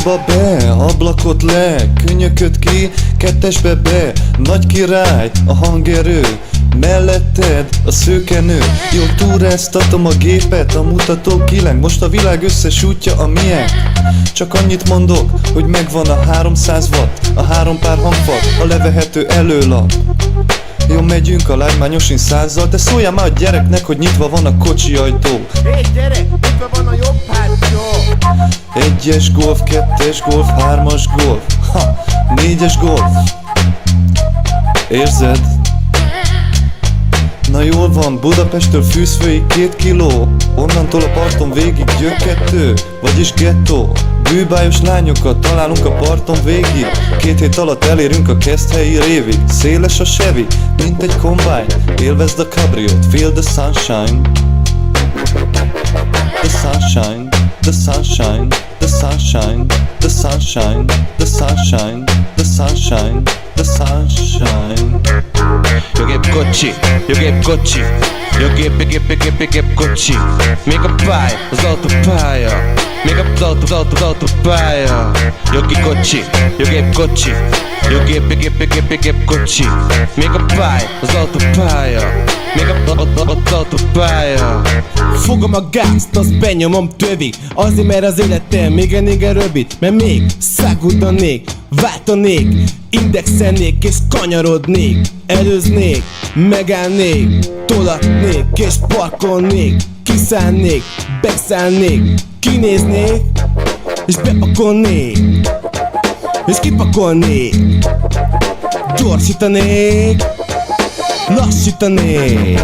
Kocsiba be, ablakot le, könyököt ki, kettesbe be. Nagy király, a hangerő, melletted a szőkenő. Jó, túráztatom a gépet, a mutató kileng. Most a világ összes útja a milyen. Csak annyit mondok, hogy megvan a 300 watt, a 3 pár hangfal, a levehető előlap. Jó, megyünk a lágymányosin 100-zal, de szóljál már a gyereknek, hogy nyitva van a kocsi ajtó. Hé gyerek, nyitva van a jobb hátsó. 1-es golf, 2-es golf, 3-as golf, 4-es golf. Érzed? Na jól van, Budapesttől Fűszfőig 2 kiló, onnantól a parton végig Gyök 2, vagyis gettó. Bűbájos lányokat találunk a parton végig, 2 hét alatt elérünk a Keszthelyi révig. Széles a Chevy, mint egy kombány, élvezd a kabriót, feel the sunshine. The sunshine, the sunshine, the sunshine, the sunshine, the sunshine, the sunshine, the sunshine. Jogép kocsi, jogép kocsi, jogép kocsi. Még a pálya, az autópálya, még az autópálya. Jogi kocsi, jogép kocsi, jogép kocsi. Még a pálya, az autópálya, még az autópálya. Fogom a gázt, azt benyomom tövig. Azért mert az életem igen rövid. Mert még száguldanék, váltanék, indexelnék és kanyarodnék. Előznék, megállnék, tolatnék és parkolnék. Kiszállnék, beszállnék, kinéznék és bepakolnék és kipakolnék. Gyorsítanék, lassítanék,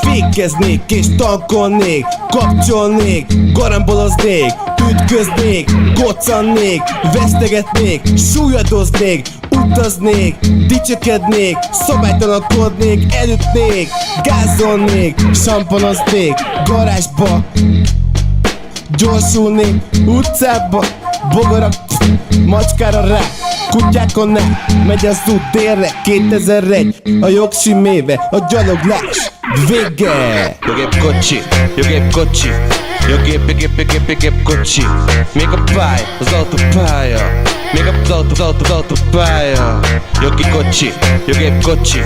fékeznék és tankolnék, kapcsolnék, garamboloznék, ütköznék, koccannék, vesztegetnék, súlyadoznék, utaznék, dicsőkednék, szabálytalankodnék, elütnék, gázolnék, samponoznék, garázsba, gyorsulnék, utcába, bogarak, macskára rá, kutyákon ne, megy az út délre, 2001, a jogsiméve, a gyaloglás vége. Jogép kocsi, jogép kocsi, jogép kocsi. Még a pálya, az autópálya, még az autópálya. Jogi kocsi, jogép kocsi,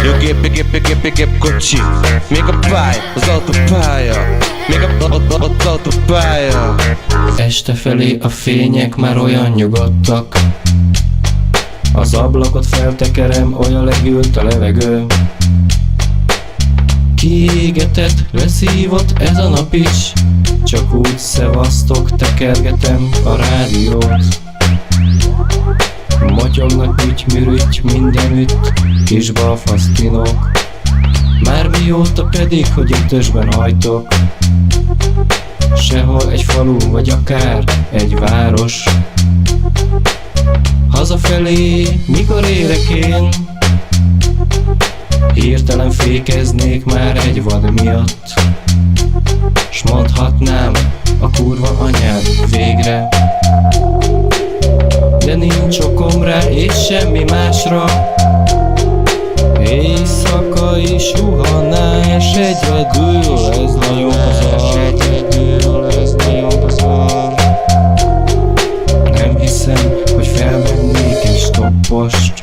jogép kocsi. Még a pálya, az autópálya, még az autópálya. Este felé a fények már olyan nyugodtak. Az ablakot feltekerem, olyan legyűlt a levegő. Kiégetett, leszívott ez a nap is. Csak úgy szevasztok, tekergetem a rádiót. Motyognak ügy mindenütt, kis balfasztinok. Már mióta pedig, hogy ötösben hajtok. Sehol egy falu, vagy akár egy város. Hazafelé, mikor érek én, hirtelen fékeznék már egy vad miatt. S mondhatnám a kurva anyád végre. De nincs okom rá és semmi másra. Éjszakai suhanás egyedül, ez nagyon hazar. Nem hiszem, hogy felmennék egy stoppost,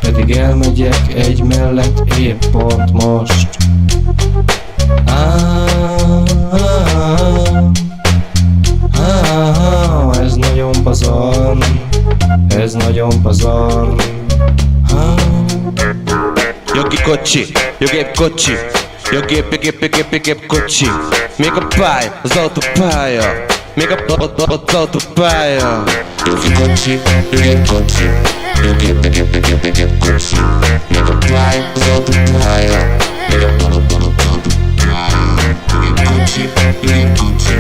pedig elmegyek egy mellett épp pont most. Ez nagyon pazar, ez nagyon pazar. Jogi kocsi, jogép kocsi, jogép kocsi. Még a pálya, az autópálya, még az autópálya. Jogi kocsi, jogép kocsi, jogép kocsi. Még a pálya, az autópálya, még az autópálya. Jogi kocsi, jogép kocsi,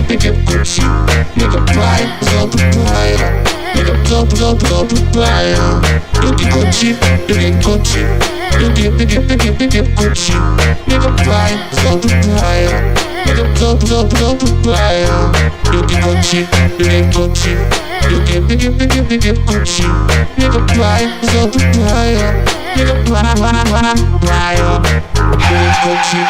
jogép kocsi. Még a pálya, az autópálya, még az autópálya. Jogi kocsi, jogép kocsi, jogép kocsi. Még a pálya, az autópálya, még az autópálya. Jogi kocsi, jogép kocsi, jogép kocsi. Még a pálya, az autópálya, még a pálya. Jogi kocsi.